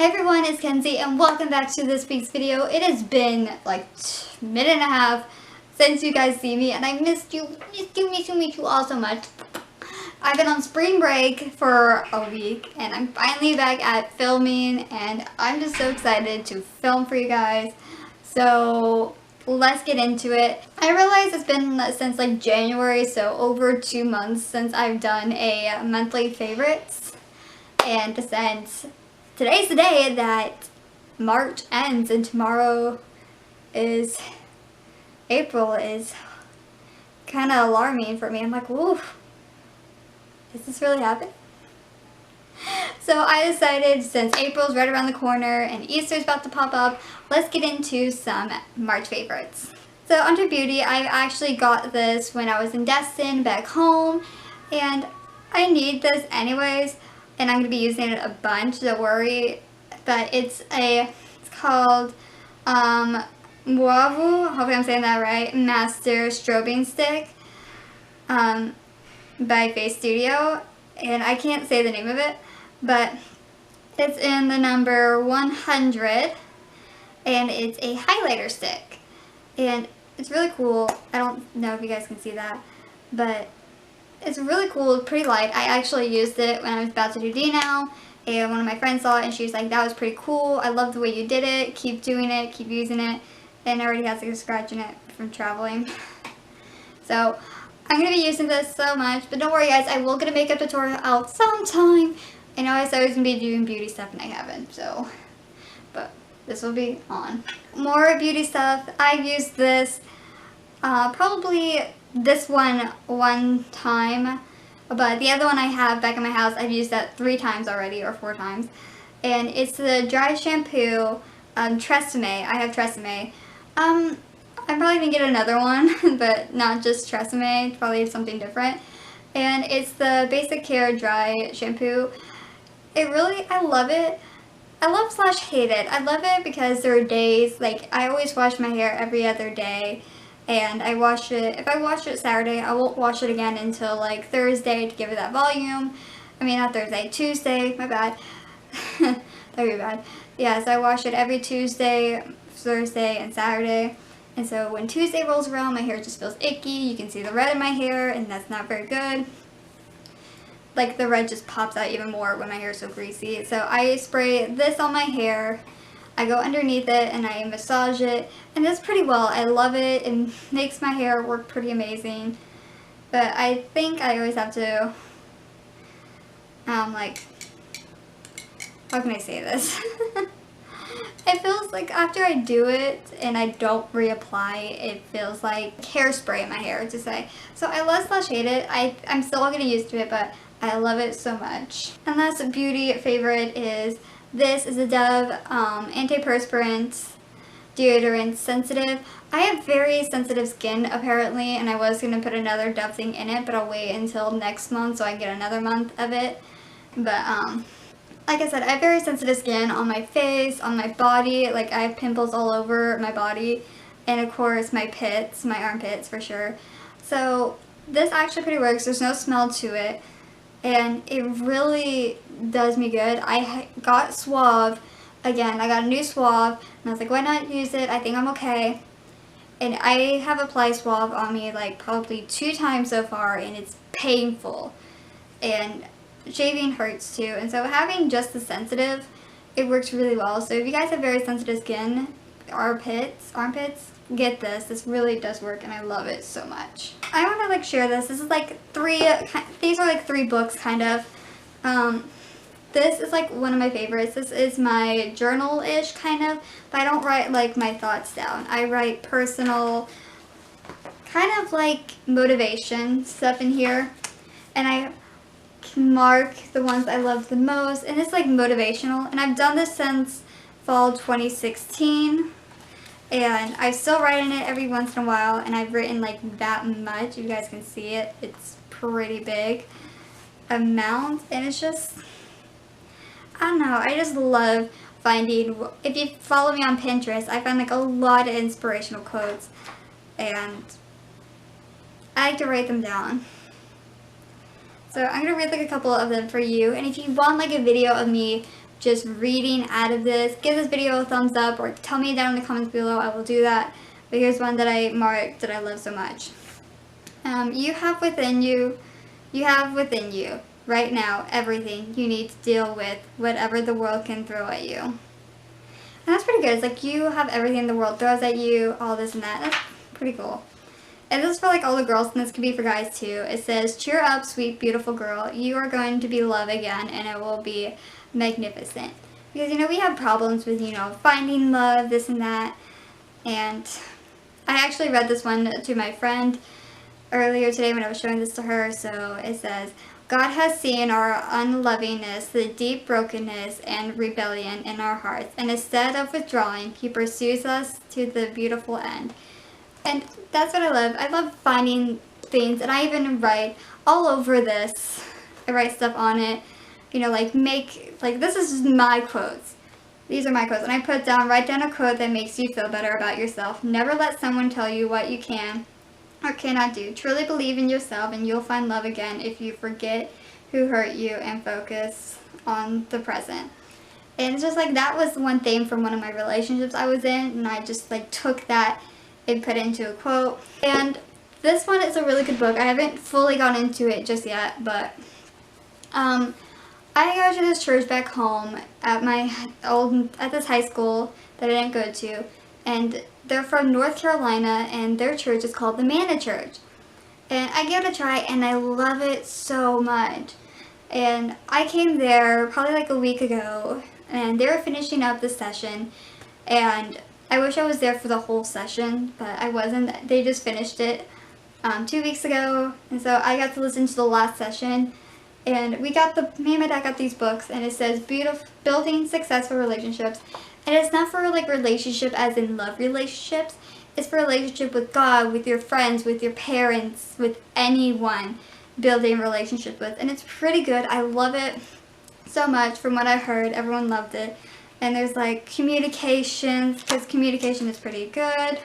Hey everyone, it's Kenzie and welcome back to this week's video. It has been like a minute and a half since you guys see me and I missed you all so much. I've been on spring break for a week and I'm finally back at filming and I'm just so excited to film for you guys. So let's get into it. I realize it's been since like January, so over 2 months since I've done a monthly favorites, and since today's the day that March ends and tomorrow is April is kind of alarming for me. I'm like, whoa, is this really happening? So I decided, since April's right around the corner and Easter's about to pop up, let's get into some March favorites. So under beauty, I actually got this when I was in Destin back home and I need this anyways. And I'm going to be using it a bunch, don't worry. But it's called Muavu, hopefully I'm saying that right, Master Strobing Stick by Face Studio. And I can't say the name of it, but it's in the number 100. And it's a highlighter stick. And it's really cool. I don't know if you guys can see that, but it's really cool, pretty light. I actually used it when I was about to do D-Now, and one of my friends saw it and she was like, that was pretty cool. I love the way you did it. Keep doing it. Keep using it. And it already has like a scratch in it from traveling. So I'm going to be using this so much. But don't worry guys, I will get a makeup tutorial out sometime. I know I said I was going to be doing beauty stuff and I haven't. So, but this will be on. More beauty stuff. I've used this probably this one time, but the other one I have back in my house, I've used that 3 times already, or 4 times, and it's the dry shampoo Tresemme. I have Tresemme. I'm probably gonna get another one, but not just Tresemme, probably something different, and it's the Basic Care dry shampoo. I love it. I love / hate it. I love it because there are days, like I always wash my hair every other day. And I wash it, if I wash it Saturday, I won't wash it again until like Thursday to give it that volume. I mean, not Thursday, Tuesday, my bad. That would be bad. Yeah, so I wash it every Tuesday, Thursday, and Saturday. And so when Tuesday rolls around, my hair just feels icky. You can see the red in my hair, and that's not very good. Like, the red just pops out even more when my hair is so greasy. So I spray this on my hair. I go underneath it and I massage it, and it's pretty well. I love it. It makes my hair work pretty amazing. But I think I always have to, like, how can I say this? It feels like after I do it and I don't reapply, it feels like hairspray in my hair, to say. So I love / hate it. I'm still getting used to it, but I love it so much. And last beauty favorite is this is a Dove antiperspirant deodorant sensitive. I have very sensitive skin apparently, and I was going to put another Dove thing in it, but I'll wait until next month so I can get another month of it. But like I said, I have very sensitive skin on my face, on my body. Like, I have pimples all over my body, and of course my pits, my armpits for sure. So this actually pretty works. There's no smell to it. And it really does me good. I got Suave again. I got a new Suave, and I was like, why not use it? I think I'm okay. And I have applied Suave on me like probably 2 times so far, and it's painful. And shaving hurts too. And so having just the sensitive, it works really well. So if you guys have very sensitive skin, armpits, get this. This really does work, and I love it so much. I want to like share this. This is like these are like 3 books kind of. This is like one of my favorites. This is my journal-ish kind of, but I don't write like my thoughts down. I write personal, kind of like motivation stuff in here, and I can mark the ones I love the most, and it's like motivational, and I've done this since fall 2016. And I still write in it every once in a while, and I've written like that much. You guys can see it. It's pretty big amount, and it's just, I don't know, I just love finding, if you follow me on Pinterest, I find like a lot of inspirational quotes, and I like to write them down. So I'm going to read like a couple of them for you, and if you want like a video of me just reading out of this, give this video a thumbs up or tell me down in the comments below. I will do that. But here's one that I marked that I love so much. You have within you right now everything you need to deal with whatever the world can throw at you. And that's pretty good. It's like you have everything the world throws at you, all this and that. That's pretty cool. And this is for like all the girls, and this could be for guys too. It says, cheer up, sweet, beautiful girl. You are going to be loved again, and it will be magnificent. Because, you know, we have problems with, you know, finding love, this and that. And I actually read this one to my friend earlier today when I was showing this to her. So it says, God has seen our unlovingness, the deep brokenness and rebellion in our hearts. And instead of withdrawing, He pursues us to the beautiful end. And that's what I love. I love finding things, and I even write all over this. I write stuff on it, you know, like this is my quotes. These are my quotes, and I write down a quote that makes you feel better about yourself. Never let someone tell you what you can or cannot do. Truly believe in yourself, and you'll find love again if you forget who hurt you and focus on the present. And it's just like, that was one thing from one of my relationships I was in, and I just like took that and put it into a quote. And this one is a really good book. I haven't fully gone into it just yet, but I go to this church back home at this high school that I didn't go to, and they're from North Carolina, and their church is called the Manna Church. And I gave it a try, and I love it so much. And I came there probably like a week ago, and they were finishing up the session, and I wish I was there for the whole session, but I wasn't. They just finished it 2 weeks ago, and so I got to listen to the last session. And me and my dad got these books, and it says Building Successful Relationships. And it's not for like relationship as in love relationships. It's for relationship with God, with your friends, with your parents, with anyone building a relationship with. And it's pretty good. I love it so much. From what I heard, everyone loved it. And there's like communication, because communication is pretty good.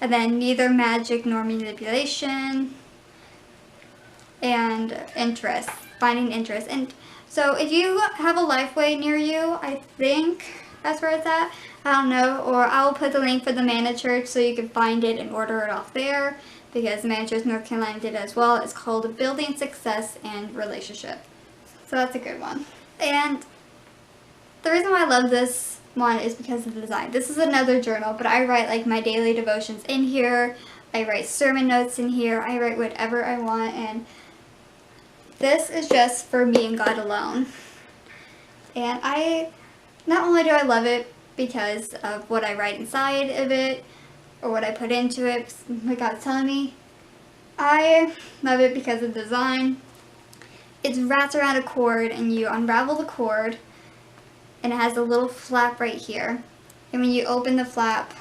And then neither magic nor manipulation. And interest, finding interest. And so if you have a Lifeway near you, I think that's where it's at. I don't know. Or I'll put the link for the Manna Church so you can find it and order it off there. Because the Manna Church North Carolina did it as well. It's called Building Success and Relationship. So that's a good one. And the reason why I love this one is because of the design. This is another journal, but I write like my daily devotions in here. I write sermon notes in here. I write whatever I want, and this is just for me and God alone. And not only do I love it because of what I write inside of it or what I put into it, what God's telling me, I love it because of the design. It's wrapped around a cord, and you unravel the cord, and it has a little flap right here. And when you open the flap,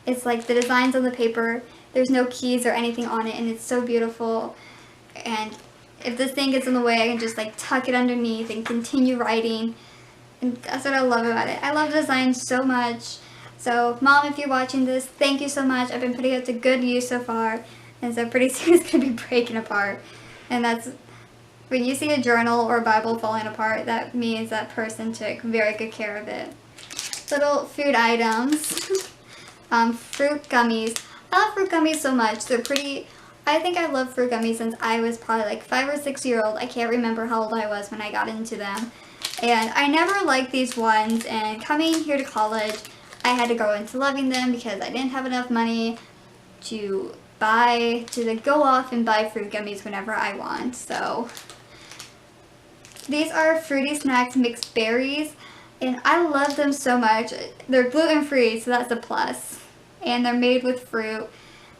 it's like the designs on the paper. There's no keys or anything on it, and it's so beautiful. And if this thing gets in the way, I can just like tuck it underneath and continue writing. And that's what I love about it. I love design so much. So Mom, if you're watching this, thank you so much. I've been putting it to good use so far. And so pretty soon it's going to be breaking apart. And that's, when you see a journal or a Bible falling apart, that means that person took very good care of it. Little food items. Fruit gummies. I love fruit gummies so much. They're pretty. I think I love fruit gummies since I was probably like 5 or 6 years old. I can't remember how old I was when I got into them. And I never liked these ones, and coming here to college, I had to go into loving them because I didn't have enough money to go off and buy fruit gummies whenever I want. So these are Fruity Snacks mixed berries, and I love them so much. They're gluten-free, so that's a plus. And they're made with fruit.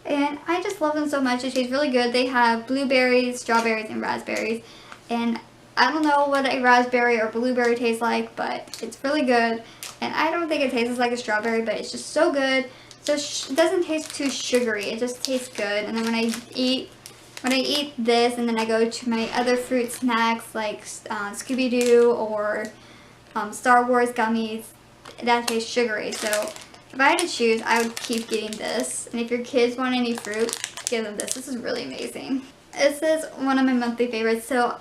And I just love them so much. They taste really good. They have blueberries, strawberries, and raspberries. And I don't know what a raspberry or blueberry tastes like, but it's really good. And I don't think it tastes like a strawberry, but it's just so good. So it doesn't taste too sugary. It just tastes good. And then when I eat this, and then I go to my other fruit snacks like Scooby-Doo or Star Wars gummies, that tastes sugary. So if I had to choose, I would keep getting this. And if your kids want any fruit, give them this. This is really amazing. This is one of my monthly favorites. So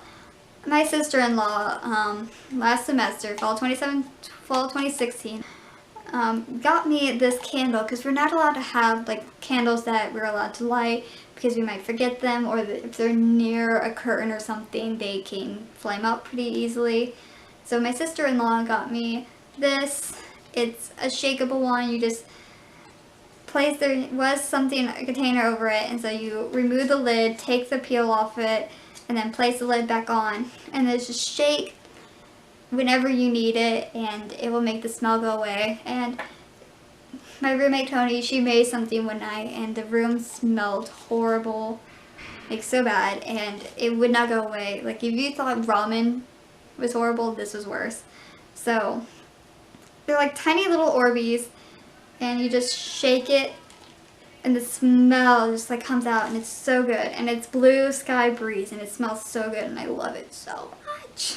my sister-in-law, last semester, fall 2016, got me this candle, because we're not allowed to have like candles that we're allowed to light because we might forget them, or if they're near a curtain or something, they can flame up pretty easily. So my sister-in-law got me this. It's a shakeable one. You just place, there was something, a container over it, and so you remove the lid, take the peel off it, and then place the lid back on, and then just shake whenever you need it, and it will make the smell go away. And my roommate Tony, she made something one night, and the room smelled horrible, like so bad, and it would not go away. Like if you thought ramen was horrible, this was worse. So they're like tiny little Orbeez, and you just shake it, and the smell just like comes out, and it's so good. And it's Blue Sky Breeze, and it smells so good, and I love it so much.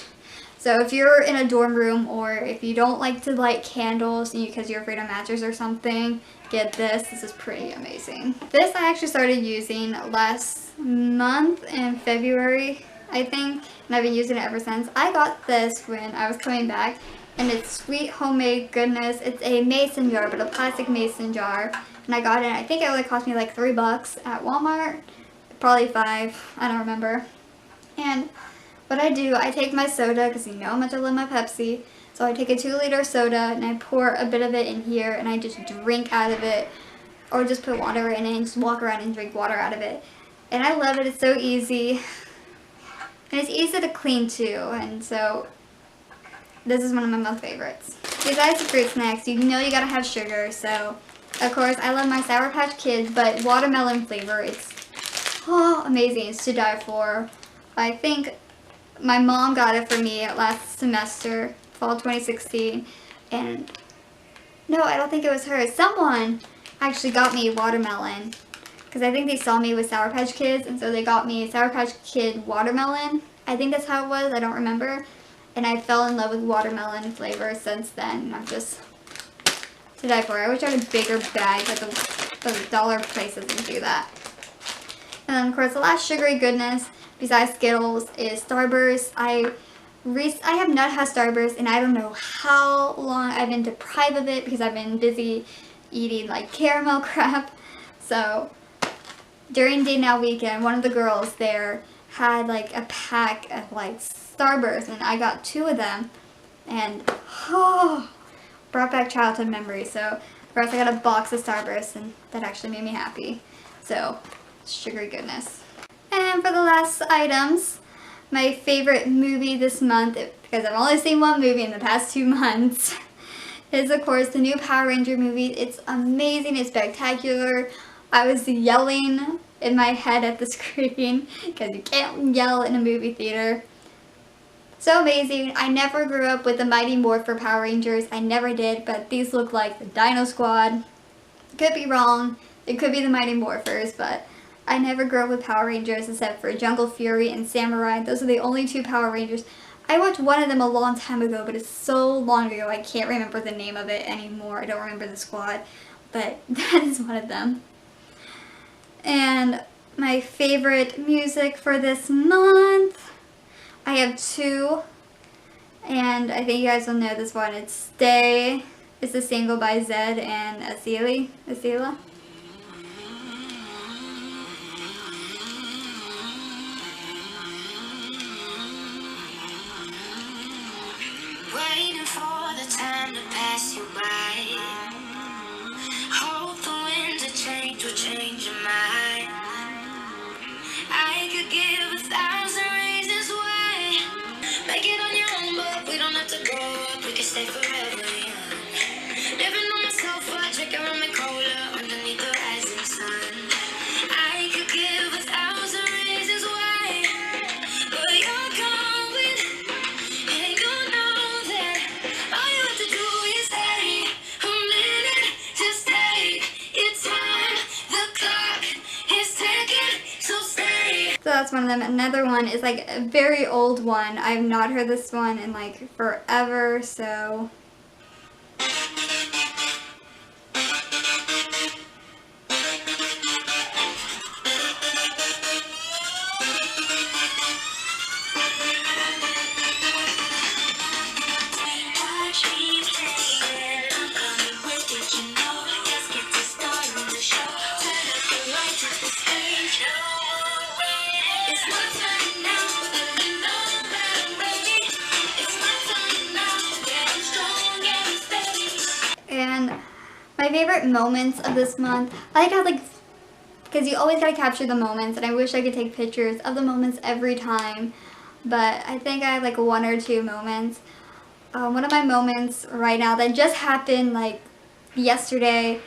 So if you're in a dorm room, or if you don't like to light candles because you're afraid of matches or something, get this. This is pretty amazing. This I actually started using last month in February, I think, and I've been using it ever since. I got this when I was coming back, and it's Sweet Homemade Goodness. It's a mason jar, but a plastic mason jar, and I got it. I think it only cost me like $3 at Walmart, probably $5, I don't remember. And what I do, I take my soda, because you know how much I love my Pepsi, so I take a 2-liter soda and I pour a bit of it in here, and I just drink out of it, or just put water in it and just walk around and drink water out of it. And I love it. It's so easy, and it's easy to clean too, and so this is one of my most favorites. Besides the fruit snacks, you know you gotta have sugar, so of course I love my Sour Patch Kids, but watermelon flavor, it's amazing. It's to die for. I think my mom got it for me last semester, fall 2016, and no, I don't think it was her. Someone actually got me watermelon, because I think they saw me with Sour Patch Kids, and so they got me Sour Patch Kid watermelon. I think that's how it was, I don't remember. And I fell in love with watermelon flavor since then. I'm just to die for. I wish I had a bigger bag, but the dollar places didn't do that. And then of course the last sugary goodness besides Skittles is Starburst. I have not had Starburst, and I don't know how long. I've been deprived of it because I've been busy eating like caramel crap. So during Day Now weekend, one of the girls there had like a pack of like Starburst, and I got 2 of them, and brought back childhood memories. So first I got a box of Starburst, and that actually made me happy. So sugary goodness. And for the last items, my favorite movie this month, because I've only seen one movie in the past 2 months, is of course the new Power Ranger movie. It's amazing, it's spectacular. I was yelling in my head at the screen, because you can't yell in a movie theater. So amazing. I never grew up with the Mighty Morphin Power Rangers. I never did, but these look like the Dino Squad. Could be wrong. It could be the Mighty Morphers, but I never grew up with Power Rangers except for Jungle Fury and Samurai. Those are the only 2 Power Rangers. I watched one of them a long time ago, but it's so long ago I can't remember the name of it anymore. I don't remember the squad, but that is one of them. And my favorite music for this month, I have 2, and I think you guys will know this one. It's Stay. It's a single by Zed and Asila. Waiting for the time to pass you by. Hope the winds of change will change your mind. I could give 1,000 reasons why. Make it on your own, but we don't have to grow up. We can stay forever young. Living on my sofa, drinking rum and cola underneath the rising sun. I could give 1,000 reasons why, but you're going, and you know that all you have to do is stay a minute. Just take your time. The clock is ticking, so stay. So that's one of them. Another one is like a very old one. I've not heard this one in like forever, so And my favorite moments of this month, I like how because you always gotta capture the moments, and I wish I could take pictures of the moments every time, but I think I have like one or two moments. One of my moments right now that just happened like yesterday,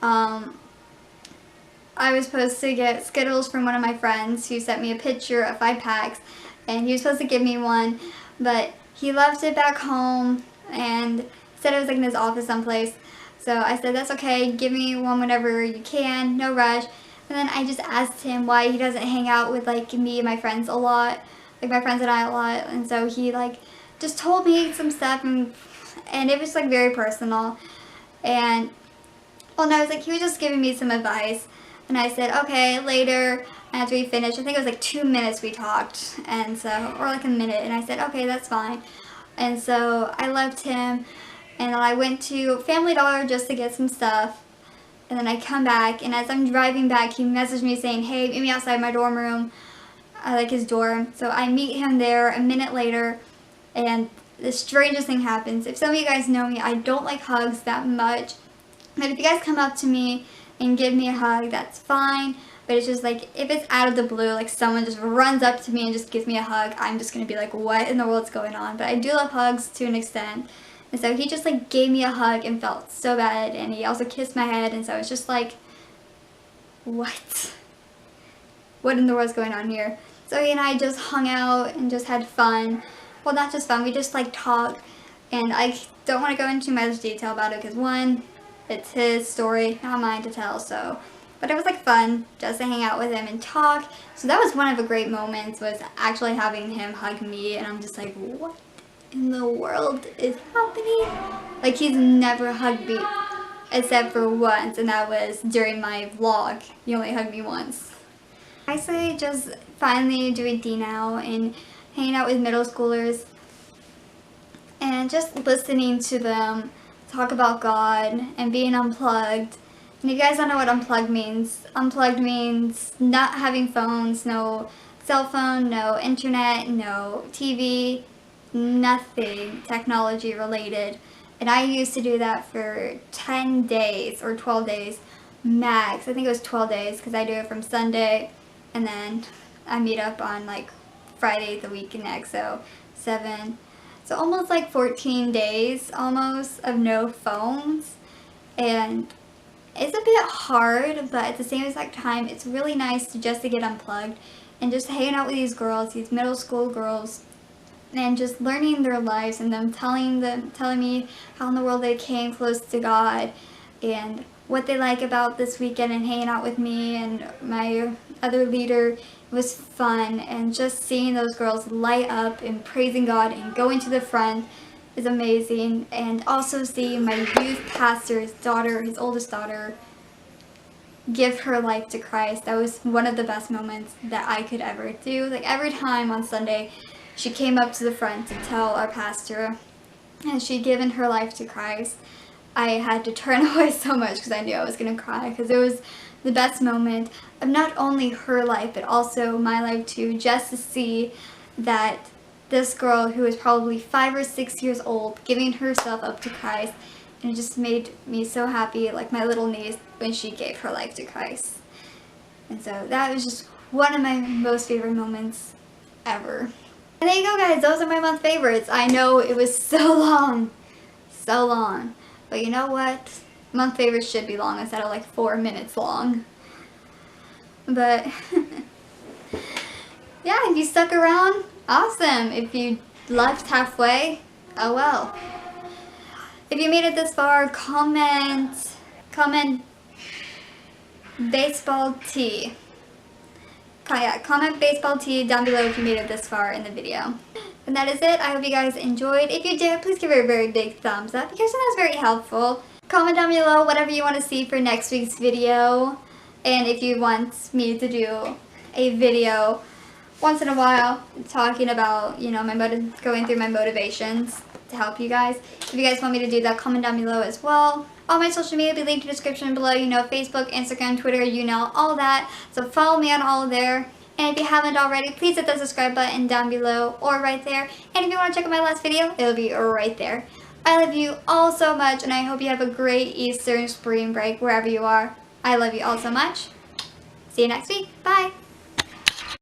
I was supposed to get Skittles from one of my friends who sent me a picture of 5 packs, and he was supposed to give me one, but he left it back home and said it was like in his office someplace. So I said, that's okay, give me one whenever you can, no rush. And then I just asked him why he doesn't hang out with like me and my friends a lot, like my friends and I a lot. And so he like just told me some stuff, and it was like very personal. And well, no, it was like he was just giving me some advice. And I said, okay, later, after we finished. I think it was like 2 minutes we talked, and so, or like a minute. And I said, okay, that's fine. And so I left him, and then I went to Family Dollar just to get some stuff. And then I come back, and as I'm driving back, he messaged me saying, hey, meet me outside my dorm room. I like his dorm. So I meet him there a minute later, and the strangest thing happens. If some of you guys know me, I don't like hugs that much. But if you guys come up to me and give me a hug, that's fine. But it's just like, if it's out of the blue, like someone just runs up to me and just gives me a hug, I'm just going to be like, what in the world's going on? But I do love hugs to an extent. And so he just like gave me a hug and felt so bad. And he also kissed my head. And so it's just like, what? What in the world's going on here? So he and I just hung out and just had fun. Well, not just fun, we just like talked. And I don't want to go into much detail about it because one, it's his story, not mine to tell, so. But it was like fun just to hang out with him and talk. So that was one of the great moments, was actually having him hug me, and I'm just like, what in the world is happening? Like, he's never hugged me except for once, and that was during my vlog. He only hugged me once. I say just finally doing D now and hanging out with middle schoolers and just listening to them talk about God and being unplugged. And if you guys don't know what unplugged means not having phones, no cell phone, no internet, no TV, nothing technology related. And I used to do that for 10 days or 12 days max. I think it was 12 days because I do it from Sunday and then I meet up on like Friday the week next, so 7. So almost like 14 days almost of no phones, and it's a bit hard, but at the same exact time it's really nice to get unplugged and just hanging out with these girls, these middle school girls, and just learning their lives and them telling me how in the world they came close to God and what they like about this weekend and hanging out with me and my other leader. It was fun, and just seeing those girls light up and praising God and going to the front is amazing. And also seeing my youth pastor's daughter, his oldest daughter, give her life to Christ. That was one of the best moments that I could ever do. Like every time on Sunday, she came up to the front to tell our pastor and she'd given her life to Christ. I had to turn away so much because I knew I was going to cry, because it was the best moment of not only her life but also my life too, just to see that this girl who was probably 5 or 6 years old giving herself up to Christ, and it just made me so happy, like my little niece when she gave her life to Christ. And so that was just one of my most favorite moments ever. And there you go, guys, those are my month favorites. I know it was so long, but you know what? Month favorites should be long instead of like 4 minutes long. But yeah, if you stuck around, awesome. If you left halfway, oh well. If you made it this far, comment baseball tee. Yeah, comment baseball tee down below if you made it this far in the video. And that is it. I hope you guys enjoyed. If you did, please give it a very big thumbs up because that was very helpful. Comment down below whatever you want to see for next week's video. And if you want me to do a video once in a while talking about, you know, going through my motivations to help you guys. If you guys want me to do that, comment down below as well. All my social media will be linked in the description below. You know, Facebook, Instagram, Twitter, you know, all that. So follow me on all there. And if you haven't already, please hit the subscribe button down below or right there. And if you want to check out my last video, it'll be right there. I love you all so much, and I hope you have a great Easter and spring break wherever you are. I love you all so much. See you next week. Bye.